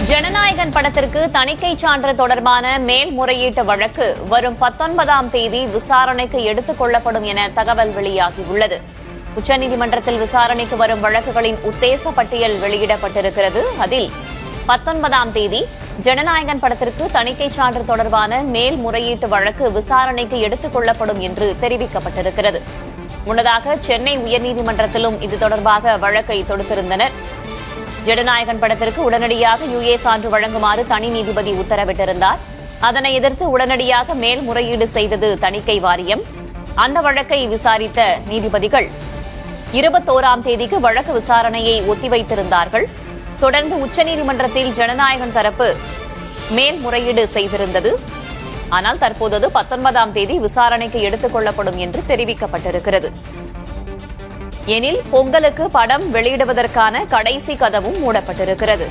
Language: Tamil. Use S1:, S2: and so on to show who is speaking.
S1: ஜனநாயகன் படத்திற்கு தணிக்கை சான்று தொடர்பான மேல்முறையீட்டு வழக்கு வரும் 19ஆம் தேதி விசாரணைக்கு எடுத்துக் கொள்ளப்படும் என தகவல் வெளியாகியுள்ளது. உச்சநீதிமன்றத்தில் விசாரணைக்கு வரும் வழக்குகளின் உத்தேச பட்டியல் வெளியிடப்பட்டிருக்கிறது. அதில் 19ஆம் தேதி ஜனநாயகன் படத்திற்கு தணிக்கை சான்று தொடர்பான மேல்முறையீட்டு வழக்கு விசாரணைக்கு எடுத்துக் கொள்ளப்படும் என்று தெரிவிக்கப்பட்டிருக்கிறது. முன்னதாக சென்னை உயர்நீதிமன்றத்திலும் இது தொடர்பாக வழக்கை தொடுத்திருந்தனர். ஜனநாயகன் படத்திற்கு உடனடியாக யுஏ சான்று வழங்குமாறு தனி நீதிபதி உத்தரவிட்டிருந்தார். அதனை எதிர்த்து உடனடியாக மேல்முறையீடு செய்தது தணிக்கை வாரியம். அந்த வழக்கை விசாரித்த நீதிபதிகள் 21ஆம் தேதிக்கு வழக்கு விசாரணையை ஒத்திவைத்திருந்தார்கள். தொடர்ந்து உச்சநீதிமன்றத்தில் ஜனநாயகன் தரப்பு மேல்முறையீடு செய்திருந்தது. ஆனால் தற்போது 19ஆம் தேதி விசாரணைக்கு எடுத்துக் கொள்ளப்படும் என்று தெரிவிக்கப்பட்டிருக்கிறது. எனில் பொங்கலுக்கு படம் வெளியிடுவதற்கான கடைசி கதவும் மூடப்பட்டிருக்கிறது.